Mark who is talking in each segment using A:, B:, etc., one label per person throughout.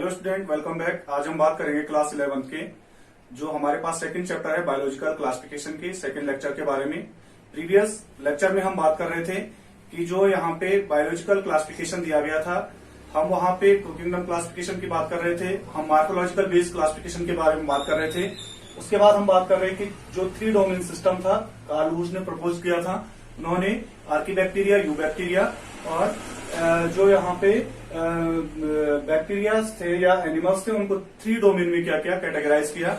A: Hello student, welcome back. आज हम बात करेंगे क्लास 11 के जो हमारे पास सेकंड चैप्टर है बायोलॉजिकल क्लासिफिकेशन की सेकंड लेक्चर के बारे में। प्रीवियस लेक्चर में हम बात कर रहे थे कि जो यहाँ पे बायोलॉजिकल क्लासिफिकेशन दिया गया था, हम वहां पे किंगडम क्लासिफिकेशन की बात कर रहे थे, हम मार्फोलॉजिकल बेस्ड क्लासिफिकेशन के बारे में बात कर रहे थे। उसके बाद हम बात कर रहे थे कि जो 3 डोमेन सिस्टम था कार्ल वुश ने प्रपोज किया था, उन्होंने आर्कीबैक्टीरिया, यूबैक्टीरिया और जो यहाँ पे बैक्टीरिया थे या एनिमल्स थे उनको 3 डोमेन में क्या किया, कैटेगराइज किया।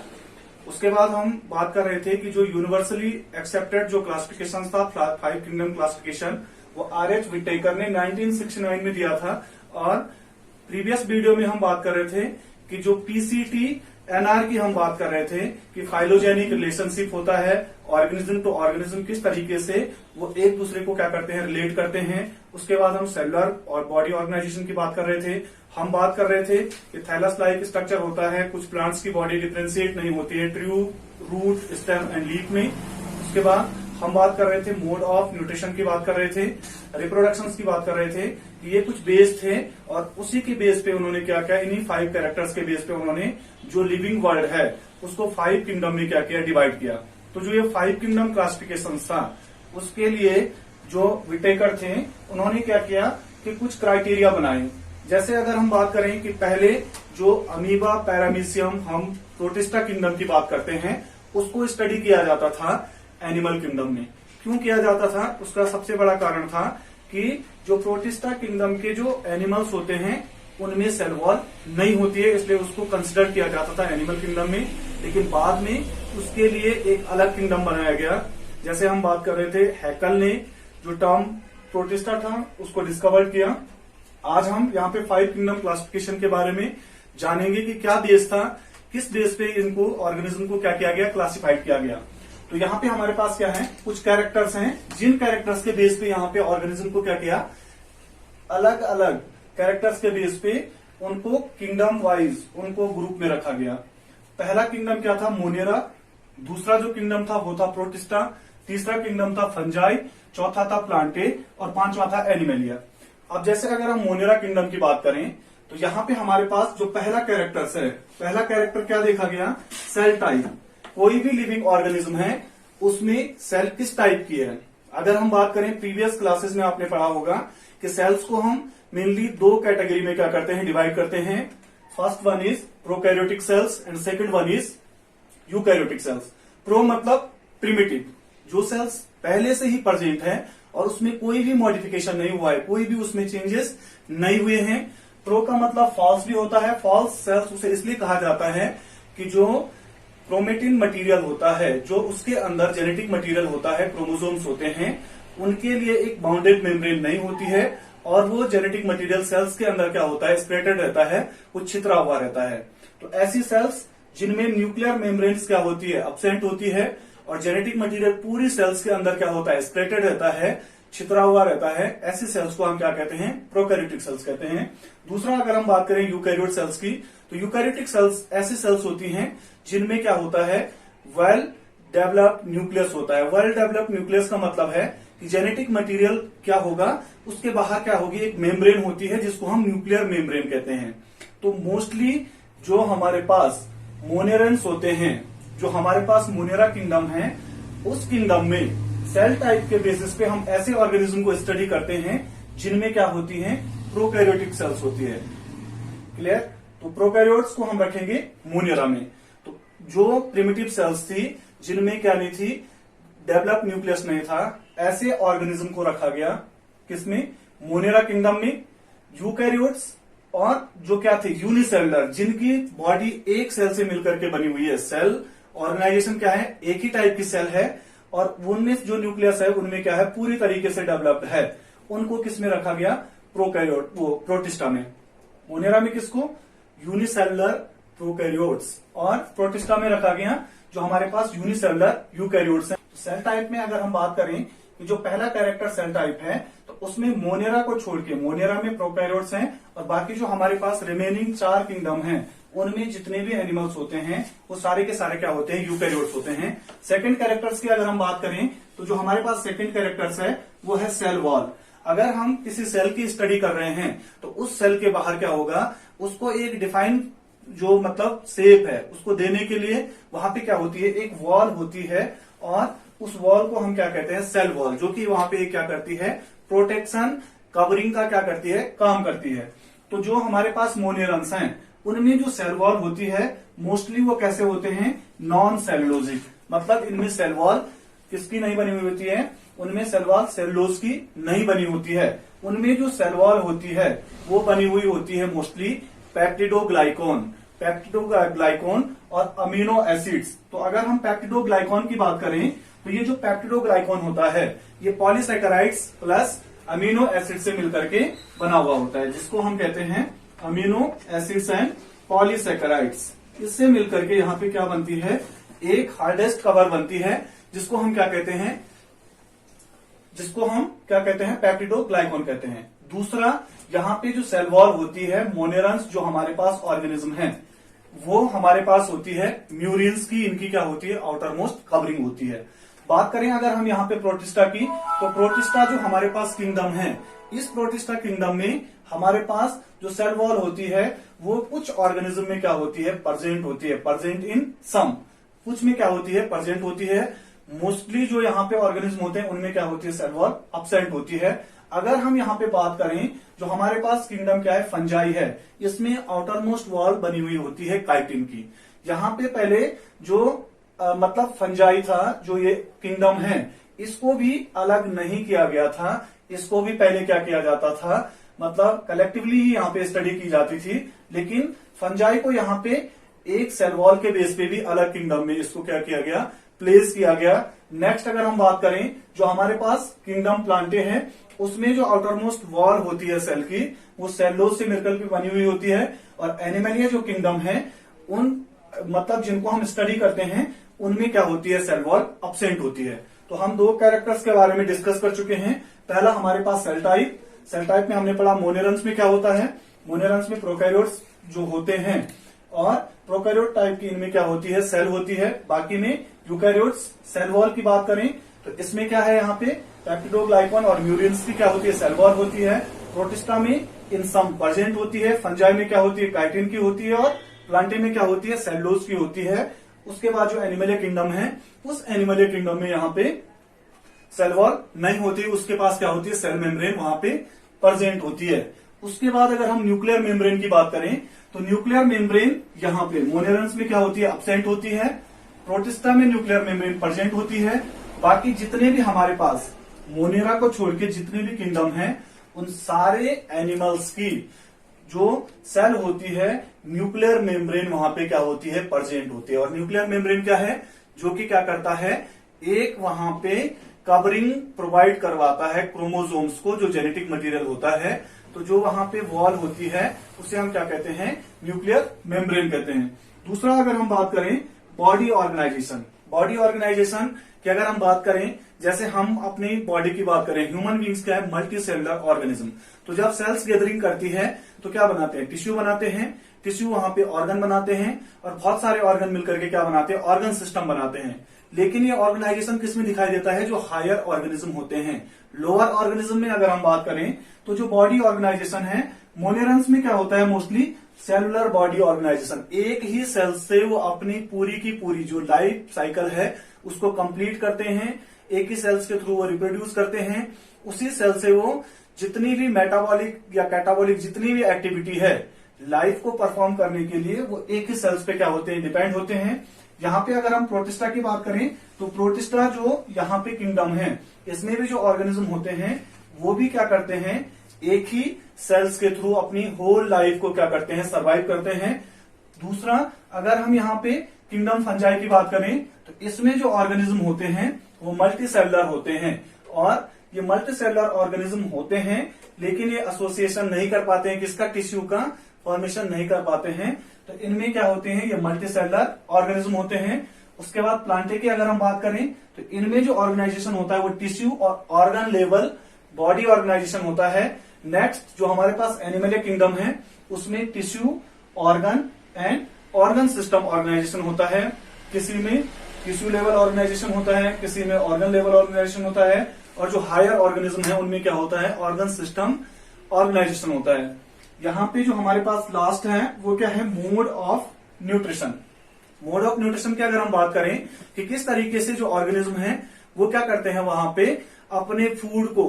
A: उसके बाद हम बात कर रहे थे कि जो यूनिवर्सली एक्सेप्टेड जो क्लासिफिकेशन था 5 किंगडम क्लासिफिकेशन, वो आर.एच. व्हिटेकर ने 1969 में दिया था। और प्रीवियस वीडियो में हम बात कर रहे थे कि जो पीसीटी एनआर की हम बात कर रहे थे कि फाइलोजेनिक रिलेशनशिप होता है, ऑर्गेनिज्म टू ऑर्गेनिज्म किस तरीके से वो एक दूसरे को क्या करते हैं, रिलेट करते हैं। उसके बाद हम सेलुलर और बॉडी ऑर्गेनाइजेशन की बात कर रहे थे। हम बात कर रहे थे कि थैलस लाइक स्ट्रक्चर होता है, कुछ प्लांट्स की बॉडी डिफरेंशिएट नहीं होती है true, root, stem and leaf में। उसके बाद हम बात कर रहे थे मोड ऑफ न्यूट्रिशन की बात कर रहे थे, रिप्रोडक्शन की बात कर रहे थे कि ये कुछ बेस थे और उसी के बेस पे उन्होंने क्या किया, इन्हीं 5 कैरेक्टर्स के बेस पे उन्होंने जो लिविंग वर्ल्ड है उसको 5 किंगडम में क्या किया, डिवाइड किया। तो जो ये 5 किंगडम क्लासिफिकेशन था उसके लिए जो व्हिटेकर थे उन्होंने क्या किया कि कुछ क्राइटेरिया बनाए। जैसे अगर हम बात करें कि पहले जो अमीबा, पैरामीशियम, हम प्रोटिस्टा किंगडम की बात करते हैं, उसको स्टडी किया जाता था एनिमल किंगडम में। क्यों किया जाता था, उसका सबसे बड़ा कारण था कि जो प्रोटिस्टा किंगडम के जो एनिमल्स होते हैं उनमें सेल वॉल नहीं होती है, इसलिए उसको कंसिडर किया जाता था एनिमल किंगडम में। लेकिन बाद में उसके लिए एक अलग किंगडम बनाया गया। जैसे हम बात कर रहे थे, हैकल ने जो टर्म प्रोटिस्टा था उसको डिस्कवर किया। आज हम यहाँ पे 5 किंगडम क्लासिफिकेशन के बारे में जानेंगे कि क्या बेस था, किस बेस पे इनको ऑर्गेनिज्म को क्या किया गया, क्लासिफाइड किया गया। तो यहाँ पे हमारे पास क्या है, कुछ कैरेक्टर्स हैं, जिन कैरेक्टर्स के बेस पे यहाँ पे ऑर्गेनिज्म को क्या किया, अलग अलग कैरेक्टर्स के बेस पे उनको किंगडम वाइज उनको ग्रुप में रखा गया। पहला किंगडम क्या था, मोनेरा। दूसरा जो किंगडम था वो था प्रोटिस्टा। तीसरा किंगडम था फंजाई। चौथा था प्लांटे और 5वां था एनिमलिया। अब जैसे अगर हम मोनेरा किंगडम की बात करें तो यहाँ पे हमारे पास जो पहला कैरेक्टर्स है, पहला कैरेक्टर क्या देखा गया, सेल टाइप। कोई भी लिविंग ऑर्गेनिज्म है उसमें सेल किस टाइप की है। अगर हम बात करें, प्रीवियस क्लासेस में आपने पढ़ा होगा कि सेल्स को हम मेनली 2 कैटेगरी में क्या करते हैं, डिवाइड करते हैं। First one is prokaryotic cells and second one is eukaryotic cells. Pro मतलब प्रिमिटिव, जो सेल्स पहले से ही प्रेजेंट है और उसमें कोई भी मॉडिफिकेशन नहीं हुआ है, कोई भी उसमें चेंजेस नहीं हुए हैं। प्रो का मतलब फॉल्स भी होता है। फॉल्स सेल्स उसे इसलिए कहा जाता है कि जो क्रोमेटिन मटेरियल होता है, जो उसके अंदर जेनेटिक मटेरियल होता है, क्रोमोसोम्स होते हैं, उनके लिए एक बाउंडेड मेम्ब्रेन नहीं होती है और वो जेनेटिक मटेरियल सेल्स के अंदर क्या होता है, स्प्रेटेड रहता है, वो छितरा हुआ रहता है। तो ऐसी सेल्स जिनमें न्यूक्लियर मेम्ब्रेन्स क्या होती है, एब्सेंट होती है और जेनेटिक मटेरियल पूरी सेल्स के अंदर क्या होता है, स्प्रेटेड रहता है, छितरा हुआ रहता है, ऐसी सेल्स को हम क्या कहते हैं, प्रोकैरियोटिक सेल्स कहते हैं। दूसरा अगर हम बात करें यूकैरियोट सेल्स की, तो यूकैरियोटिक सेल्स ऐसी सेल्स होती हैं जिनमें क्या होता है, वेल डेवलप्ड न्यूक्लियस होता है। वेल डेवलप्ड न्यूक्लियस का मतलब है कि जेनेटिक मटेरियल क्या होगा, उसके बाहर क्या होगी, एक मेम्ब्रेन होती है जिसको हम न्यूक्लियर मेम्ब्रेन कहते हैं। तो मोस्टली जो हमारे पास मोनेरेंस होते हैं, जो हमारे पास मोनेरा किंगडम है, उस किंगडम में सेल टाइप के बेसिस पे हम ऐसे ऑर्गेनिज्म को स्टडी करते हैं जिनमें क्या होती हैं, प्रोकैरियोटिक सेल्स होती है। क्लियर। तो प्रोकैरियोट्स को हम रखेंगे मोनेरा में। तो जो प्रिमिटिव सेल्स थी जिनमें क्या नहीं थी, डेवलप न्यूक्लियस नहीं था, ऐसे ऑर्गेनिज्म को रखा गया किसमें, मोनेरा किंगडम में। यूकैरियोट्स और जो क्या थे, यूनिसेलुलर, जिनकी बॉडी एक सेल से मिलकर के बनी हुई है। सेल ऑर्गेनाइजेशन क्या है, एक ही टाइप की सेल है और उनमें जो न्यूक्लियस है उनमें क्या है, पूरी तरीके से डेवलप्ड है। उनको किसमें रखा गया, प्रोकैरियोट, वो प्रोटिस्टा में। मोनेरा में किसको, यूनिसेलुलर प्रोकैरियोट्स, और प्रोटिस्टा में रखा गया जो हमारे पास यूनिसेलुलर यूकैरियोट्स हैं। सेल टाइप में अगर हम बात करें कि जो पहला कैरेक्टर सेल टाइप है, तो उसमें मोनेरा को छोड़ के, मोनेरा में प्रोकैरियोट्स हैं और बाकी जो हमारे पास रिमेनिंग 4 किंगडम हैं उनमें जितने भी एनिमल्स होते हैं वो सारे के सारे क्या होते हैं, यूकैरियोट्स होते हैं। सेकंड कैरेक्टर्स की अगर हम बात करें तो जो हमारे पास सेकंड कैरेक्टर्स है वो है सेल वॉल। अगर हम किसी सेल की स्टडी कर रहे हैं तो उस सेल के बाहर क्या होगा, उसको एक डिफाइन जो मतलब शेप है उसको देने के लिए वहां पे क्या होती है, एक वॉल होती है, और उस वॉल को हम क्या कहते हैं, सेल वॉल, जो कि वहां पे क्या करती है, प्रोटेक्शन कवरिंग का क्या करती है, काम करती है। तो जो हमारे पास मोनेरन्स हैं उनमें जो सेल वॉल होती है मोस्टली वो कैसे होते हैं, नॉन सेलुलोजिक, मतलब इनमें सेल वॉल किसकी नहीं बनी हुई होती है, उनमें सेल वॉल सेलुलोज की नहीं बनी होती है। उनमें जो सेल वॉल होती है वो बनी हुई होती है मोस्टली पेप्टिडोग्लाइकॉन और अमीनो एसिड्स। तो अगर हम पेप्टिडोग्लाइकॉन की बात करें तो ये जो पेप्टिडोग्लाइकॉन होता है ये पॉलीसैकेराइड्स प्लस अमीनो एसिड से मिलकर के बना हुआ होता है, जिसको हम कहते हैं अमीनो एसिड्स एंड पॉलीसैकेराइड्स। इससे मिलकर के यहाँ पे क्या बनती है, एक हार्डेस्ट कवर बनती है, जिसको हम क्या कहते हैं, पेप्टिडोग्लाइकॉन कहते हैं। दूसरा, यहाँ पे जो सेल वॉल होती है मोनेरन्स जो हमारे पास ऑर्गेनिज्म है वो हमारे पास होती है म्यूरिन्स की, इनकी क्या होती है, आउटर मोस्ट कवरिंग होती है। बात करें अगर हम यहाँ पे प्रोटिस्टा की, तो प्रोटिस्टा जो हमारे पास किंगडम है, इस प्रोटिस्टा किंगडम में हमारे पास जो सेल वॉल होती है वो कुछ ऑर्गेनिज्म में क्या होती है, प्रेजेंट होती है, प्रेजेंट इन सम, कुछ में क्या होती है, प्रेजेंट होती है। मोस्टली जो यहाँ पे ऑर्गेनिज्म होते हैं उनमें क्या होती है, सेल वॉल अब्सेंट होती है। अगर हम यहाँ पे बात करें जो हमारे पास किंगडम क्या है, फंजाई है, इसमें आउटर मोस्ट वॉल बनी हुई होती है काइटिन की। यहाँ पे पहले जो मतलब फंजाई था, जो ये किंगडम है, इसको भी अलग नहीं किया गया था, इसको भी पहले क्या किया जाता था, मतलब कलेक्टिवली ही यहाँ पे स्टडी की जाती थी, लेकिन फंजाई को यहाँ पे एक सेल वॉल के बेस पे भी अलग किंगडम में इसको क्या किया गया, प्लेस किया गया। नेक्स्ट अगर हम बात करें जो हमारे पास किंगडम प्लांटे हैं उसमें जो आउटर मोस्ट वॉल होती है सेल की वो सेलुलोज से मिलकर के बनी हुई होती है, और एनिमलिया जो किंगडम है उन मतलब जिनको हम स्टडी करते हैं उनमें क्या होती है, सेल वॉल अब्सेंट होती है। तो हम दो कैरेक्टर्स के बारे में डिस्कस कर चुके हैं। पहला हमारे पास सेल टाइप, सेल टाइप में हमने पढ़ा मोनेरन्स में क्या होता है, मोनेरन्स में प्रोकैरियोट्स जो होते हैं, और प्रोकैरियोट टाइप की इनमें क्या होती है, सेल होती है। बाकी में यूकैरियोट्स, सेल वॉल की बात करें तो इसमें क्या है, यहाँ पे पेप्टिडोग्लाइकॉन और म्यूरिन्स की क्या होती है, सेल वॉल होती है। प्रोटिस्टा में इन सम प्रेजेंट होती है, फंजाई में क्या होती है, काइटिन की होती है, और प्लांटे में क्या होती है, सेलुलोज की होती है। उसके बाद जो एनिमलिया किंगडम है उस एनिमलिया किंगडम में यहाँ पे सेल वॉल नहीं होती, उसके पास क्या होती है, सेल मेम्ब्रेन वहां पे प्रेजेंट होती है। उसके बाद अगर हम न्यूक्लियर मेम्ब्रेन की बात करें तो न्यूक्लियर मेम्ब्रेन यहाँ पे मोनेरन्स में क्या होती है, अब्सेंट होती है। प्रोटिस्टा में न्यूक्लियर मेम्ब्रेन प्रेजेंट होती है। बाकी जितने भी हमारे पास मोनेरा को छोड़ के जितने भी किंगडम हैं उन सारे एनिमल्स की जो सेल होती है न्यूक्लियर मेम्ब्रेन वहां पे क्या होती है, प्रेजेंट होती है। और न्यूक्लियर मेम्ब्रेन क्या है, जो कि क्या करता है, एक वहां पे कवरिंग प्रोवाइड करवाता है क्रोमोसोम्स को, जो जेनेटिक मटेरियल होता है। तो जो वहां पे वॉल होती है उसे हम क्या कहते हैं, न्यूक्लियर मेम्ब्रेन कहते हैं। दूसरा अगर हम बात करें बॉडी ऑर्गेनाइजेशन, बॉडी ऑर्गेनाइजेशन की अगर हम बात करें, जैसे हम अपनी बॉडी की बात करें, ह्यूमन बींग्स क्या है, मल्टी सेलुलर ऑर्गेनिज्म। तो जब सेल्स गैदरिंग करती है तो क्या बनाते हैं, टिश्यू बनाते हैं, टिश्यू वहां पे ऑर्गन बनाते हैं, और बहुत सारे ऑर्गन मिलकर के क्या बनाते हैं, ऑर्गन सिस्टम बनाते हैं। लेकिन ये ऑर्गेनाइजेशन किसमें दिखाई देता है, जो हायर ऑर्गेनिज्म होते हैं। लोअर ऑर्गेनिज्म में अगर हम बात करें तो जो बॉडी ऑर्गेनाइजेशन है मोनेरन्स में क्या होता है, मोस्टली सेलुलर बॉडी ऑर्गेनाइजेशन। एक ही सेल से वो अपनी पूरी की पूरी जो लाइफ साइकिल है उसको कंप्लीट करते हैं, एक ही सेल्स के थ्रू वो रिप्रोड्यूस करते हैं। उसी सेल से वो जितनी भी मेटाबॉलिक या कैटाबॉलिक जितनी भी एक्टिविटी है लाइफ को परफॉर्म करने के लिए वो एक ही सेल्स पे क्या होते हैं, डिपेंड होते हैं। यहाँ पे अगर हम प्रोटिस्टा की बात करें तो प्रोटिस्टा जो यहाँ पे किंगडम है इसमें भी जो ऑर्गेनिज्म होते हैं वो भी क्या करते हैं, एक ही सेल्स के थ्रू अपनी होल लाइफ को क्या करते हैं, सर्वाइव करते हैं। दूसरा अगर हम यहाँ पे किंगडम फंजाई की बात करें तो इसमें जो ऑर्गेनिज्म होते हैं वो मल्टी सेलुलर होते हैं, और ये मल्टी सेलुलर ऑर्गेनिज्म होते हैं लेकिन ये एसोसिएशन नहीं कर पाते हैं, किसका, टिश्यू का फॉर्मेशन नहीं कर पाते हैं। तो इनमें क्या होते हैं, ये मल्टी सेलुलर ऑर्गेनिज्म होते हैं। उसके बाद प्लांटे की अगर हम बात करें तो इनमें जो ऑर्गेनाइजेशन होता है वो टिश्यू और ऑर्गन लेवल बॉडी ऑर्गेनाइजेशन होता है। नेक्स्ट जो हमारे पास एनिमलिया किंगडम है उसमें tissue, organ and organ system organisation होता है। किसी में टिश्यू लेवल ऑर्गेनाइजेशन होता है, किसी में ऑर्गन लेवल ऑर्गेनाइजेशन होता है, और जो हायर ऑर्गेनिज्म है उनमें क्या होता है, ऑर्गन सिस्टम ऑर्गेनाइजेशन होता है। यहाँ पे जो हमारे पास लास्ट है वो क्या है, mode of nutrition. Mode of nutrition की अगर हम बात करें कि किस तरीके से जो ऑर्गेनिज्म है वो क्या करते हैं, वहां पे अपने फूड को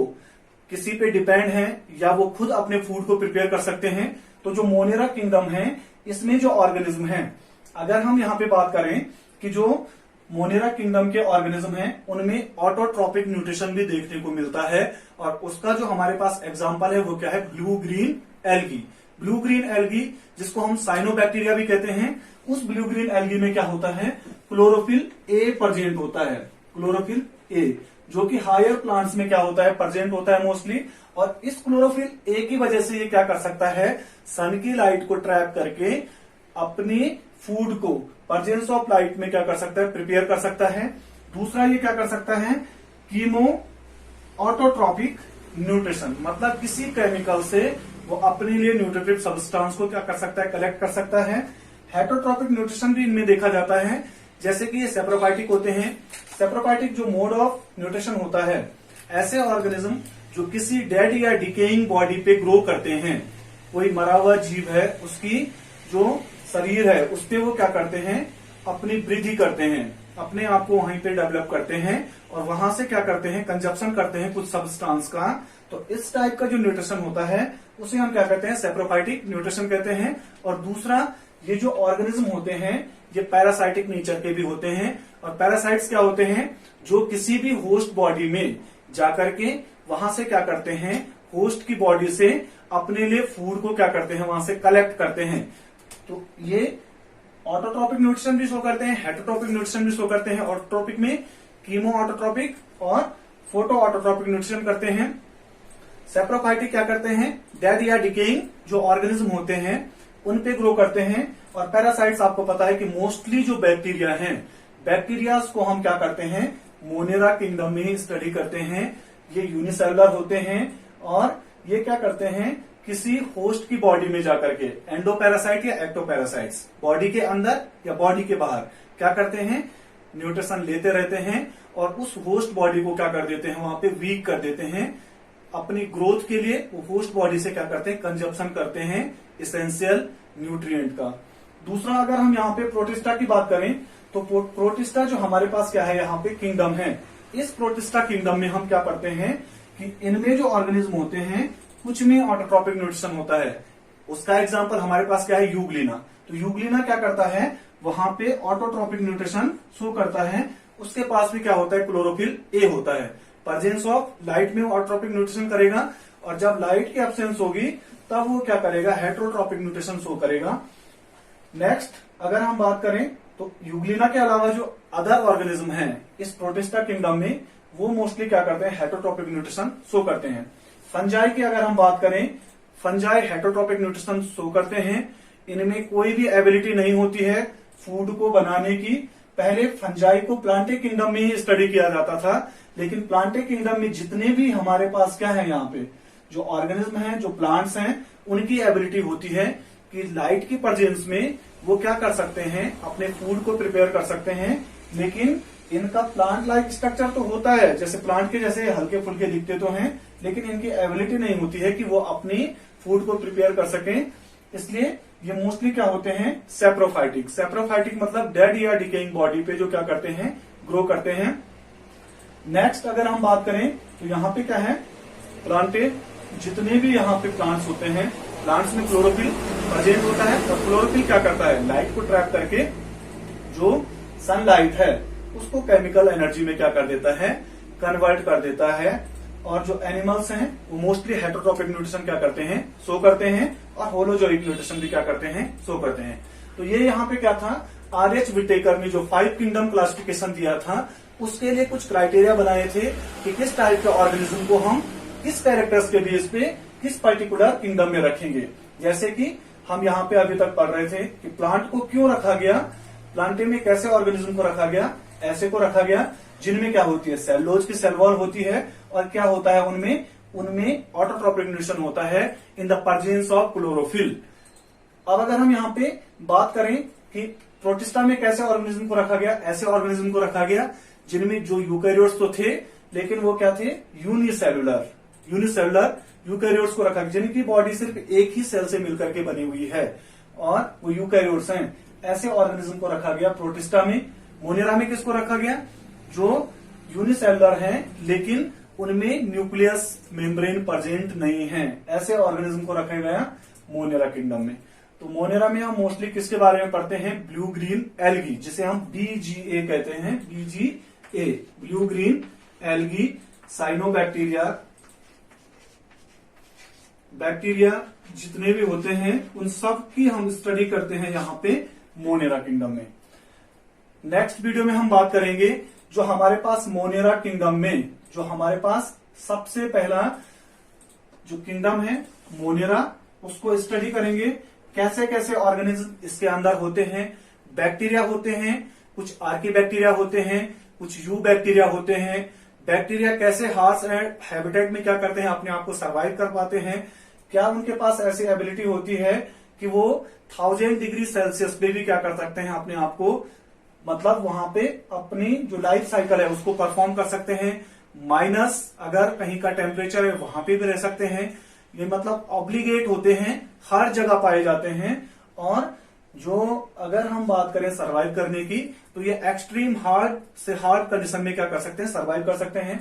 A: किसी पे डिपेंड है या वो खुद अपने फूड को प्रिपेयर कर सकते हैं। तो जो मोनेरा किंगडम है इसमें जो ऑर्गेनिज्म है, अगर हम यहाँ पे बात करें कि जो मोनेरा किंगडम के ऑर्गेनिज्म हैं उनमें ऑटोट्रॉपिक न्यूट्रिशन भी देखने को मिलता है, और उसका जो हमारे पास एग्जांपल है वो क्या है, blue green algae. Blue green algae जिसको हम साइनोबैक्टीरिया भी कहते हैं, उस ब्लू ग्रीन एल्गी में क्या होता है, क्लोरोफिल ए प्रेजेंट होता है। क्लोरोफिल ए जो कि हायर प्लांट्स में क्या होता है, प्रेजेंट होता है मोस्टली, और इस क्लोरोफिल ए की वजह से ये क्या कर सकता है, सन की लाइट को ट्रैप करके अपने फूड को प्रेजेंस ऑफ लाइट में क्या कर सकता है, प्रिपेयर कर सकता है। दूसरा ये क्या कर सकता है, कीमो ऑटोट्रॉपिक न्यूट्रिशन, मतलब किसी केमिकल से वो अपने लिए न्यूट्रिटिव सब्सटेंस को क्या कर सकता है, कलेक्ट कर सकता है। हेटरोट्रॉपिक न्यूट्रिशन भी इनमें देखा जाता है, जैसे कि ये सेप्रोफाइटिक होते हैं। सेप्रोफाइटिक जो मोड ऑफ न्यूट्रिशन होता है, ऐसे ऑर्गेनिज्म जो किसी डेड या डिकेइंग बॉडी पे ग्रो करते हैं, कोई मरा हुआ जीव है उसकी जो शरीर है उस पे वो क्या करते हैं, अपनी वृद्धि करते हैं, अपने आप को वहीं पे डेवलप करते हैं, और वहां से क्या करते हैं, कंजप्शन करते हैं कुछ सब्सटेंस का। तो इस टाइप का जो न्यूट्रिशन होता है उसे हम क्या कहते हैं, सेप्रोफाइटिक न्यूट्रिशन कहते हैं। और दूसरा, ये जो ऑर्गेनिज्म होते हैं ये पैरासाइटिक नेचर के भी होते हैं, और पैरासाइट्स क्या होते हैं, जो किसी भी होस्ट बॉडी में जाकर के वहां से क्या करते हैं, होस्ट की बॉडी से अपने लिए फूड को क्या करते हैं, वहां से कलेक्ट करते हैं। तो ये ऑटोट्रॉपिक न्यूट्रिशन भी शो करते हैं, हेटरोट्रॉपिक न्यूट्रिशन भी शो करते हैं। ऑटोट्रॉपिक में कीमो ऑटोट्रॉपिक और फोटो ऑटोट्रॉपिक न्यूट्रिशन करते हैं। सेप्रोफाइटिक क्या करते हैं, डेड या डिकेइंग जो ऑर्गेनिज्म होते हैं उन पे ग्रो करते हैं। और पैरासाइट्स आपको पता है कि मोस्टली जो बैक्टीरिया हैं, बैक्टीरियाज को हम क्या करते हैं, मोनेरा किंगडम में स्टडी करते हैं। ये यूनिसेलुलर होते हैं और ये क्या करते हैं, किसी होस्ट की बॉडी में जाकर के, एंडोपैरासाइट या एक्टोपैरासाइट्स, बॉडी के अंदर या बॉडी के बाहर क्या करते हैं, न्यूट्रिशन लेते रहते हैं और उस होस्ट बॉडी को क्या कर देते हैं, वहां पे वीक कर देते हैं। अपनी ग्रोथ के लिए वो होस्ट बॉडी से क्या करते हैं, कंजप्शन करते हैं इसेंशियल न्यूट्रिएंट का। दूसरा, अगर हम यहाँ पे प्रोटिस्टा की बात करें तो प्रोटिस्टा जो हमारे पास क्या है, यहाँ पे किंगडम है। इस प्रोटिस्टा किंगडम में हम क्या करते हैं कि इनमें जो ऑर्गेनिज्म होते हैं कुछ में ऑटोट्रॉपिक न्यूट्रिशन होता है। उसका एग्जांपल हमारे पास क्या है, यूग्लिना। तो यूग्लिना क्या करता है, वहां पे ऑटोट्रॉपिक न्यूट्रिशन शो करता है। उसके पास भी क्या होता है, क्लोरोफिल ए होता है। प्रेजेंस ऑफ लाइट में ऑटोट्रॉपिक न्यूट्रिशन करेगा, और जब लाइट की एब्सेंस होगी तब वो क्या करेगा, हेटरोट्रॉपिक न्यूट्रिशन शो करेगा। नेक्स्ट, अगर हम बात करें तो यूग्लिना के अलावा जो अदर ऑर्गेनिज्म है इस प्रोटिस्टा किंगडम में, वो मोस्टली क्या करते हैं, हेटरोट्रॉपिक न्यूट्रिशन शो करते हैं। फंजाई की अगर हम बात करें, फंजाई हेटरोट्रॉपिक न्यूट्रिशन शो करते हैं। इनमें कोई भी एबिलिटी नहीं होती है फूड को बनाने की। पहले फंजाई को प्लांटे किंगडम में ही स्टडी किया जाता था, लेकिन प्लांटे किंगडम में जितने भी हमारे पास क्या है, यहाँ पे जो ऑर्गेनिज्म है, जो प्लांट्स हैं, उनकी एबिलिटी होती है कि लाइट की प्रेजेंस में वो क्या कर सकते हैं, अपने फूड को प्रिपेयर कर सकते हैं। लेकिन इनका प्लांट लाइक स्ट्रक्चर तो होता है, जैसे प्लांट के जैसे हल्के फुल्के दिखते तो हैं, लेकिन इनकी एबिलिटी नहीं होती है कि वो अपनी फूड को प्रिपेयर कर सकें। इसलिए ये मोस्टली क्या होते हैं, सेप्रोफाइटिक। सेप्रोफाइटिक मतलब डेड या डिकेइंग बॉडी पे जो क्या करते हैं, ग्रो करते हैं। नेक्स्ट, अगर हम बात करें तो यहाँ पे क्या है, प्लांटे, जितने भी यहाँ पे प्लांट्स होते हैं, प्लांट्स में क्लोरोफिल प्रेजेंट होता है, और क्लोरोफिल क्या करता है, लाइट को ट्रैप करके जो सनलाइट है उसको केमिकल एनर्जी में क्या कर देता है, कन्वर्ट कर देता है। और जो एनिमल्स हैं वो मोस्टली हेटरोट्रॉपिक न्यूट्रिशन क्या करते हैं, शो करते हैं, और होलोजोइक न्यूट्रिशन भी क्या करते हैं, शो करते हैं। तो ये यहाँ पे क्या था, आर.एच. विटेकर ने जो 5 किंगडम क्लासिफिकेशन दिया था उसके लिए कुछ क्राइटेरिया बनाए थे कि किस टाइप के ऑर्गेनिज्म को हम किस कैरेक्टर्स के बेस पे किस पर्टिकुलर किंगडम में रखेंगे। जैसे कि हम यहाँ पे अभी तक पढ़ रहे थे कि प्लांट को क्यों रखा गया, प्लांटे में कैसे ऑर्गेनिज्म को रखा गया, ऐसे को रखा गया जिनमें क्या होती है, सेलुलोज की सेल वॉल होती है, और क्या होता है उनमें ऑटोट्रॉपिक न्यूट्रिशन होता है in the presence of chlorophyll. अब अगर हम यहाँ पे बात करें कि प्रोटिस्टा में कैसे ऑर्गेनिज्म को रखा गया, ऐसे ऑर्गेनिज्म को रखा गया जिनमें जो यूकैरियोट्स तो थे लेकिन वो क्या थे, यूनिसेलुलर। यूनिसेलुलर यूकैरियोट्स को रखा गया, जिनकी बॉडी सिर्फ एक ही सेल से मिलकर के बनी हुई है और वो यूकैरियोट्स हैं। ऐसे ऑर्गेनिज्म को रखा गया प्रोटिस्टा में। मोनेरा में किसको रखा गया? जो यूनिसेलुलर हैं लेकिन उनमें न्यूक्लियस मेम्ब्रेन प्रेजेंट नहीं है, ऐसे ऑर्गेनिज्म को रखा गया मोनेरा किंगडम में। तो मोनेरा में हम मोस्टली किसके बारे में पढ़ते हैं? ब्लू ग्रीन एल्गी, जिसे हम BGA कहते हैं, BGA blue green algae, cyanobacteria, bacteria जितने भी होते हैं उन सब की हम स्टडी करते हैं यहाँ पे मोनेरा किंगडम में। नेक्स्ट वीडियो में हम बात करेंगे जो हमारे पास मोनेरा किंगडम में जो हमारे पास सबसे पहला जो किंगडम है मोनेरा, उसको स्टडी करेंगे। कैसे कैसे ऑर्गेनिज्म इसके अंदर होते हैं। बैक्टीरिया होते हैं, कुछ आर्की बैक्टीरिया होते हैं, कुछ यू बैक्टीरिया होते हैं। बैक्टीरिया कैसे हार्श हैबिटेट में क्या करते हैं, अपने आप को सर्वाइव कर पाते हैं। क्या उनके पास ऐसी एबिलिटी होती है कि वो 1000 डिग्री सेल्सियस पे भी क्या कर सकते हैं, अपने आप को मतलब वहां पे अपनी जो लाइफ साइकिल है उसको परफॉर्म कर सकते हैं। माइनस अगर कहीं का टेम्परेचर है वहां पे भी रह सकते हैं। ये मतलब ऑब्लिगेट होते हैं, हर जगह पाए जाते हैं। और जो अगर हम बात करें सरवाइव करने की, तो ये एक्सट्रीम हार्ड से हार्ड कंडीशन में क्या कर सकते हैं, सरवाइव कर सकते हैं।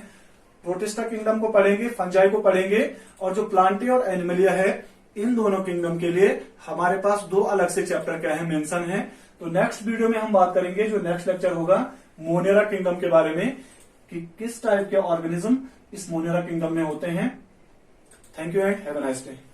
A: प्रोटिस्टा किंगडम को पढ़ेंगे, फंजाई को पढ़ेंगे, और जो प्लांटिया और एनिमलिया है, इन दोनों किंगडम के लिए हमारे पास 2 अलग से चैप्टर क्या है, मेंशन है। तो नेक्स्ट वीडियो में हम बात करेंगे, जो नेक्स्ट लेक्चर होगा मोनेरा किंगडम के बारे में, कि किस टाइप के ऑर्गेनिज्म इस मोनेरा किंगडम में होते हैं। Thank you and have a nice day.